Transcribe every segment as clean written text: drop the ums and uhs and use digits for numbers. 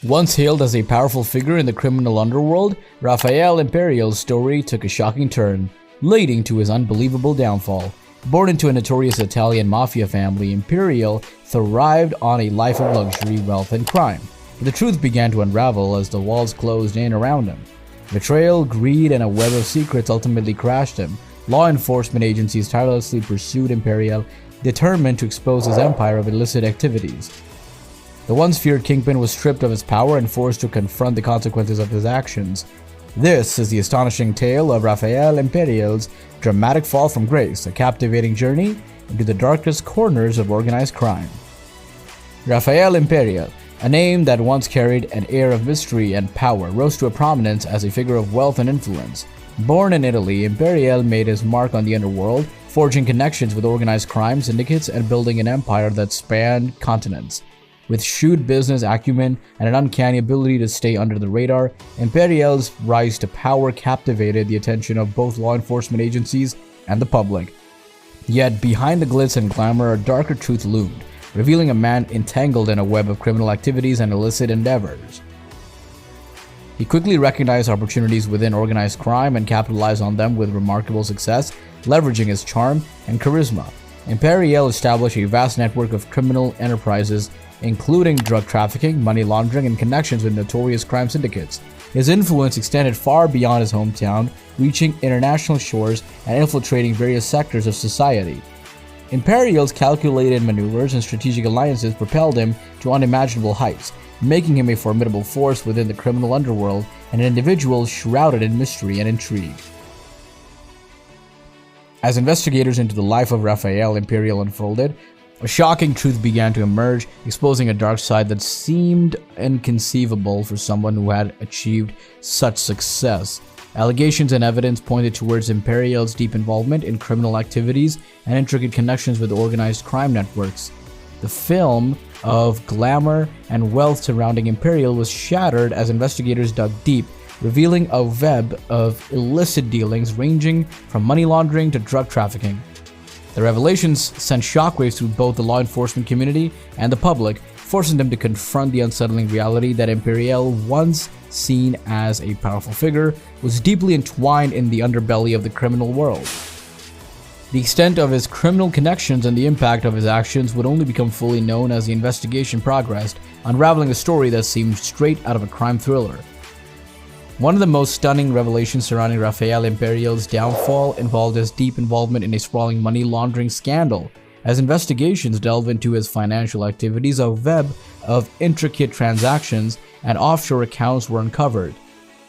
Once hailed as a powerful figure in the criminal underworld, Raffaele Imperiale's story took a shocking turn, leading to his unbelievable downfall. Born into a notorious Italian mafia family, Imperiale thrived on a life of luxury, wealth, and crime. But the truth began to unravel as the walls closed in around him. Betrayal, greed, and a web of secrets ultimately crashed him. Law enforcement agencies tirelessly pursued Imperiale, determined to expose his empire of illicit activities. The once feared kingpin was stripped of his power and forced to confront the consequences of his actions. This is the astonishing tale of Raffaele Imperiale's dramatic fall from grace, a captivating journey into the darkest corners of organized crime. Raffaele Imperiale, a name that once carried an air of mystery and power, rose to a prominence as a figure of wealth and influence. Born in Italy, Imperiale made his mark on the underworld, forging connections with organized crime syndicates and building an empire that spanned continents. With shrewd business acumen and an uncanny ability to stay under the radar, Imperiale's rise to power captivated the attention of both law enforcement agencies and the public. Yet, behind the glitz and glamour, a darker truth loomed, revealing a man entangled in a web of criminal activities and illicit endeavors. He quickly recognized opportunities within organized crime and capitalized on them with remarkable success, leveraging his charm and charisma. Imperiale established a vast network of criminal enterprises, including drug trafficking, money laundering, and connections with notorious crime syndicates. His influence extended far beyond his hometown, reaching international shores and infiltrating various sectors of society. Imperiale's calculated maneuvers and strategic alliances propelled him to unimaginable heights, making him a formidable force within the criminal underworld and an individual shrouded in mystery and intrigue. As investigators into the life of Raffaele Imperiale unfolded, a shocking truth began to emerge, exposing a dark side that seemed inconceivable for someone who had achieved such success. Allegations and evidence pointed towards Imperiale's deep involvement in criminal activities and intricate connections with organized crime networks. The film of glamour and wealth surrounding Imperiale was shattered as investigators dug deep, revealing a web of illicit dealings ranging from money laundering to drug trafficking. The revelations sent shockwaves through both the law enforcement community and the public, forcing them to confront the unsettling reality that Imperiale, once seen as a powerful figure, was deeply entwined in the underbelly of the criminal world. The extent of his criminal connections and the impact of his actions would only become fully known as the investigation progressed, unraveling a story that seemed straight out of a crime thriller. One of the most stunning revelations surrounding Raffaele Imperiale's downfall involved his deep involvement in a sprawling money laundering scandal. As investigations delved into his financial activities, a web of intricate transactions and offshore accounts were uncovered.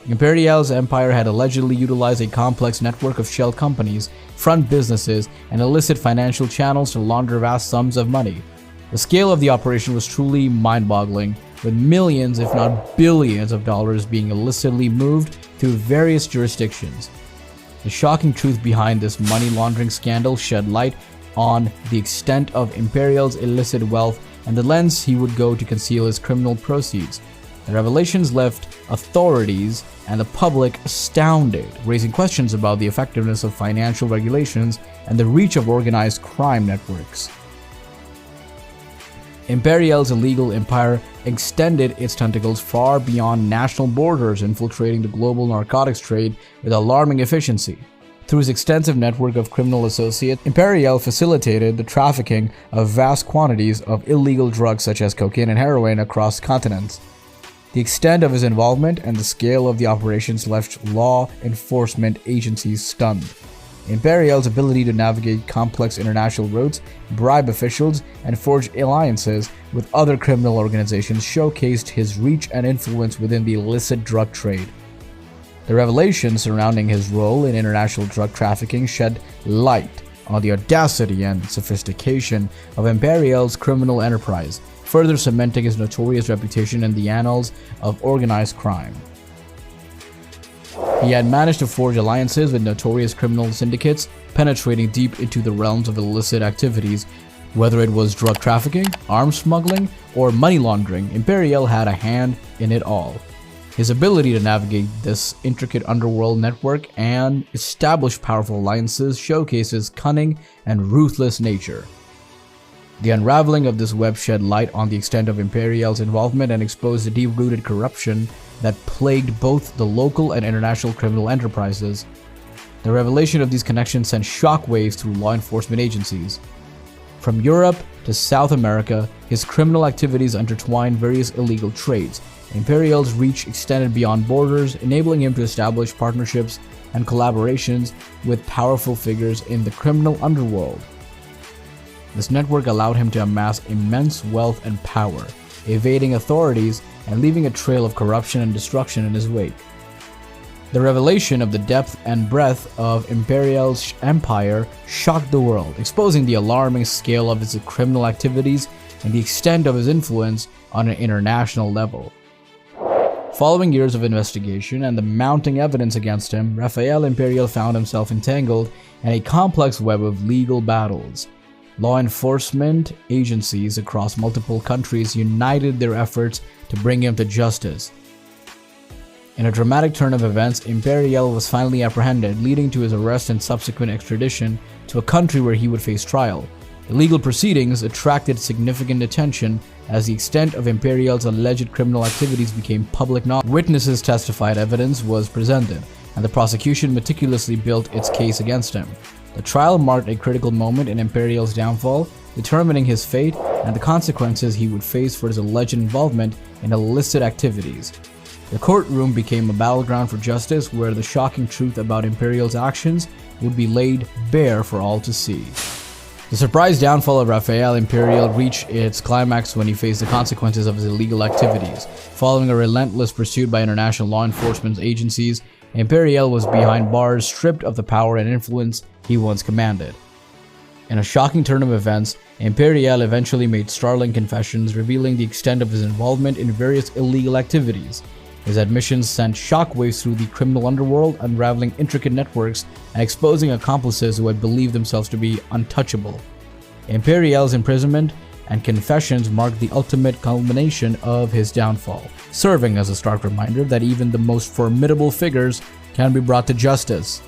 Imperiale's empire had allegedly utilized a complex network of shell companies, front businesses, and illicit financial channels to launder vast sums of money. The scale of the operation was truly mind-boggling, with millions, if not billions, of dollars being illicitly moved through various jurisdictions. The shocking truth behind this money laundering scandal shed light on the extent of Imperiale's illicit wealth and the lengths he would go to conceal his criminal proceeds. The revelations left authorities and the public astounded, raising questions about the effectiveness of financial regulations and the reach of organized crime networks. Imperiale's illegal empire extended its tentacles far beyond national borders, infiltrating the global narcotics trade with alarming efficiency. Through his extensive network of criminal associates, Imperiale facilitated the trafficking of vast quantities of illegal drugs such as cocaine and heroin across continents. The extent of his involvement and the scale of the operations left law enforcement agencies stunned. Imperiale's ability to navigate complex international routes, bribe officials, and forge alliances with other criminal organizations showcased his reach and influence within the illicit drug trade. The revelations surrounding his role in international drug trafficking shed light on the audacity and sophistication of Imperiale's criminal enterprise, further cementing his notorious reputation in the annals of organized crime. He had managed to forge alliances with notorious criminal syndicates, penetrating deep into the realms of illicit activities. Whether it was drug trafficking, arms smuggling, or money laundering, Imperiale had a hand in it all. His ability to navigate this intricate underworld network and establish powerful alliances showcases cunning and ruthless nature. The unraveling of this web shed light on the extent of Imperiale's involvement and exposed the deep-rooted corruption that plagued both the local and international criminal enterprises. The revelation of these connections sent shockwaves through law enforcement agencies. From Europe to South America, his criminal activities intertwined various illegal trades. Imperiale's reach extended beyond borders, enabling him to establish partnerships and collaborations with powerful figures in the criminal underworld. This network allowed him to amass immense wealth and power, evading authorities and leaving a trail of corruption and destruction in his wake. The revelation of the depth and breadth of Imperiale's empire shocked the world, exposing the alarming scale of his criminal activities and the extent of his influence on an international level. Following years of investigation and the mounting evidence against him, Raffaele Imperiale found himself entangled in a complex web of legal battles. Law enforcement agencies across multiple countries united their efforts to bring him to justice. In a dramatic turn of events, Imperiale was finally apprehended, leading to his arrest and subsequent extradition to a country where he would face trial. The legal proceedings attracted significant attention as the extent of Imperiale's alleged criminal activities became public knowledge. Witnesses testified, evidence was presented, and the prosecution meticulously built its case against him. The trial marked a critical moment in Imperiale's downfall, determining his fate and the consequences he would face for his alleged involvement in illicit activities. The courtroom became a battleground for justice where the shocking truth about Imperiale's actions would be laid bare for all to see. The surprise downfall of Raffaele Imperiale reached its climax when he faced the consequences of his illegal activities. Following a relentless pursuit by international law enforcement agencies, Imperiale was behind bars, stripped of the power and influence he once commanded. In a shocking turn of events, Imperiale eventually made startling confessions revealing the extent of his involvement in various illegal activities. His admissions sent shockwaves through the criminal underworld, unraveling intricate networks and exposing accomplices who had believed themselves to be untouchable. Imperiale's imprisonment and confessions marked the ultimate culmination of his downfall, serving as a stark reminder that even the most formidable figures can be brought to justice.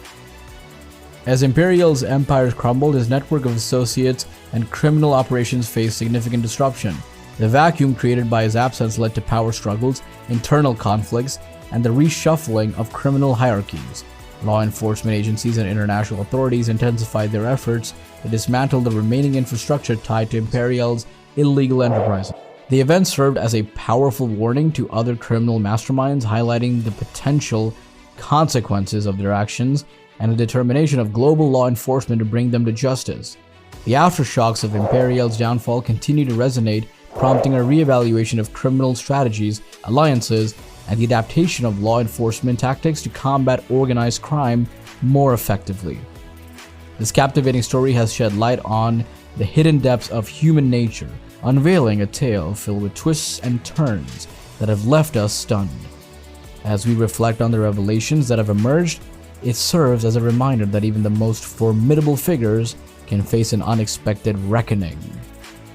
As Imperiale's empire crumbled, his network of associates and criminal operations faced significant disruption. The vacuum created by his absence led to power struggles, internal conflicts, and the reshuffling of criminal hierarchies. Law enforcement agencies and international authorities intensified their efforts to dismantle the remaining infrastructure tied to Imperiale's illegal enterprises. The event served as a powerful warning to other criminal masterminds, highlighting the potential consequences of their actions and a determination of global law enforcement to bring them to justice. The aftershocks of Imperiale's downfall continue to resonate, prompting a reevaluation of criminal strategies, alliances, and the adaptation of law enforcement tactics to combat organized crime more effectively. This captivating story has shed light on the hidden depths of human nature, unveiling a tale filled with twists and turns that have left us stunned. As we reflect on the revelations that have emerged, it serves as a reminder that even the most formidable figures can face an unexpected reckoning.